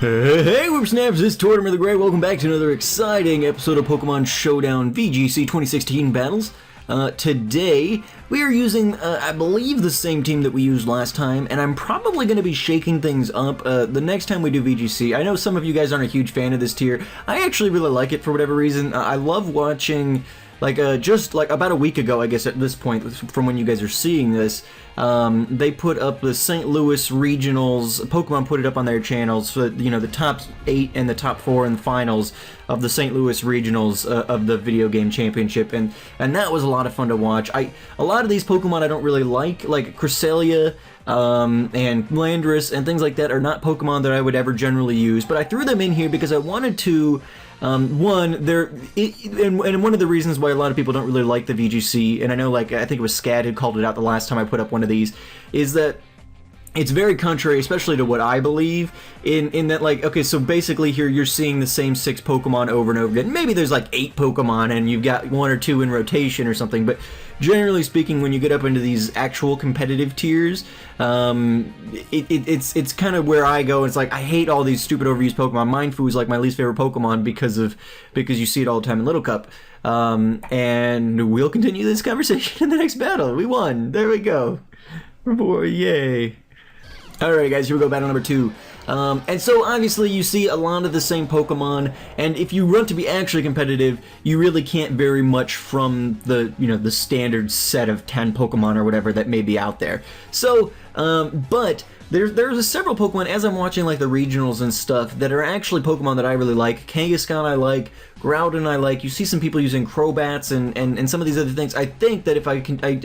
Hey, Whippersnaps, this is Tortoise the Great. Welcome back to another exciting episode of Pokemon Showdown VGC 2016 battles. Today, we are using, I believe, the same team that we used last time, and I'm probably going to be shaking things up the next time we do VGC. I know some of you guys aren't a huge fan of this tier. I actually really like it for whatever reason. I love watching... just about a week ago, I guess at this point, from when you guys are seeing this, they put up the St. Louis Regionals. Pokemon put it up on their channels for, the top 8 and the top 4 in the finals of the St. Louis Regionals of the video game championship, and that was a lot of fun to watch. A lot of these Pokemon I don't really like Cresselia, and Landorus and things like that are not Pokemon that I would ever generally use, but I threw them in here because I wanted to. And one of the reasons why a lot of people don't really like the VGC, and I know, I think it was Scad who called it out the last time I put up one of these, is that it's very contrary, especially to what I believe, in that, okay, so basically here you're seeing the same 6 Pokemon over and over again. Maybe there's 8 Pokemon and you've got 1 or 2 in rotation or something, but generally speaking, when you get up into these actual competitive tiers, it's kind of where I go. It's I hate all these stupid overused Pokemon. Mindfu is my least favorite Pokemon because you see it all the time in Little Cup. And we'll continue this conversation in the next battle. We won. There we go. Boy, yay. Alright guys, here we go, battle number 2. And so obviously you see a lot of the same Pokemon, and if you want to be actually competitive, you really can't vary much from the, the standard set of 10 Pokemon or whatever that may be out there. So, but there's several Pokemon, as I'm watching the regionals and stuff, that are actually Pokemon that I really like. Kangaskhan I like, Groudon I like. You see some people using Crobats and some of these other things. I think that if I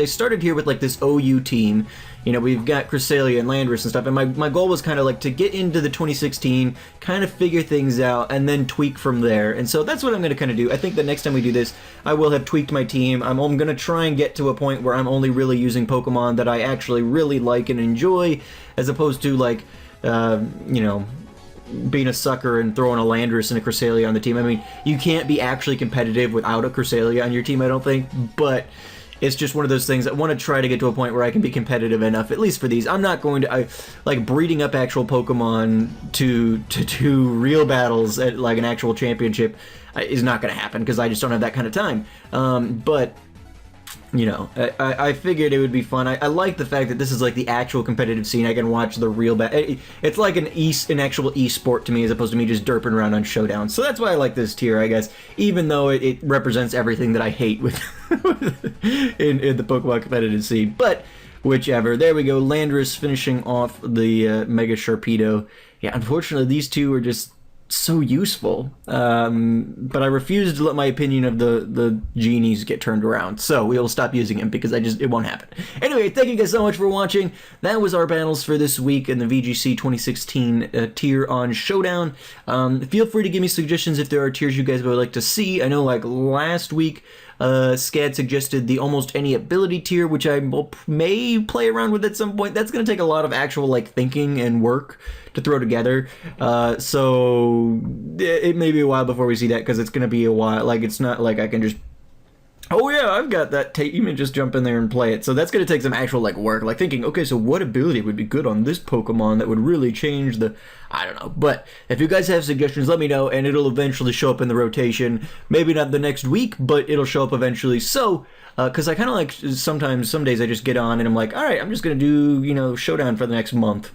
started here with this OU team. We've got Cresselia and Landorus and stuff, and my goal was kind of to get into the 2016, kind of figure things out, and then tweak from there. And so that's what I'm going to kind of do. I think the next time we do this, I will have tweaked my team. I'm going to try and get to a point where I'm only really using Pokemon that I actually really like and enjoy, as opposed to, being a sucker and throwing a Landorus and a Cresselia on the team. I mean, you can't be actually competitive without a Cresselia on your team, I don't think, but... it's just one of those things. I want to try to get to a point where I can be competitive enough, at least for these. I'm not going to, breeding up actual Pokemon to do real battles at, an actual championship is not going to happen, because I just don't have that kind of time. But, I figured it would be fun. I like the fact that this is, the actual competitive scene. I can watch the real it's like an actual e-sport to me, as opposed to me just derping around on Showdown. So that's why I like this tier, I guess, even though it represents everything that I hate with in the Pokemon competitive scene. But whichever. There we go. Landorus finishing off the Mega Sharpedo. Yeah, unfortunately, these two are just so useful, but I refuse to let my opinion of the genies get turned around, so we will stop using them because it won't happen. Anyway, thank you guys so much for watching. That was our battles for this week in the VGC 2016 tier on Showdown. Feel free to give me suggestions if there are tiers you guys would like to see. I know last week Scad suggested the almost any ability tier, which I may play around with at some point. That's going to take a lot of actual thinking and work to throw together, so it may be a while before we see that, because it's going to be a while. It's not I can just, oh yeah, I've got that tape, and just jump in there and play it. So that's going to take some actual work, thinking, okay, so what ability would be good on this Pokemon that would really change the, I don't know. But if you guys have suggestions, let me know, and it'll eventually show up in the rotation. Maybe not the next week, but it'll show up eventually. So because I kind of some days I just get on and I'm all right, I'm just going to do, Showdown for the next month.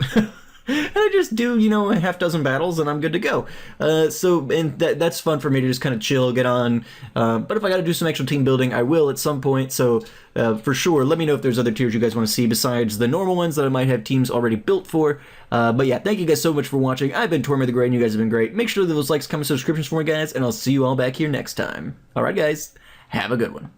And I just do, a half dozen battles, and I'm good to go. And that's fun for me to just kind of chill, get on. But if I got to do some actual team building, I will at some point. So for sure, let me know if there's other tiers you guys want to see besides the normal ones that I might have teams already built for. But yeah, thank you guys so much for watching. I've been Tortoise the Great, and you guys have been great. Make sure to leave those likes, comments, subscriptions for me, guys, and I'll see you all back here next time. All right, guys, have a good one.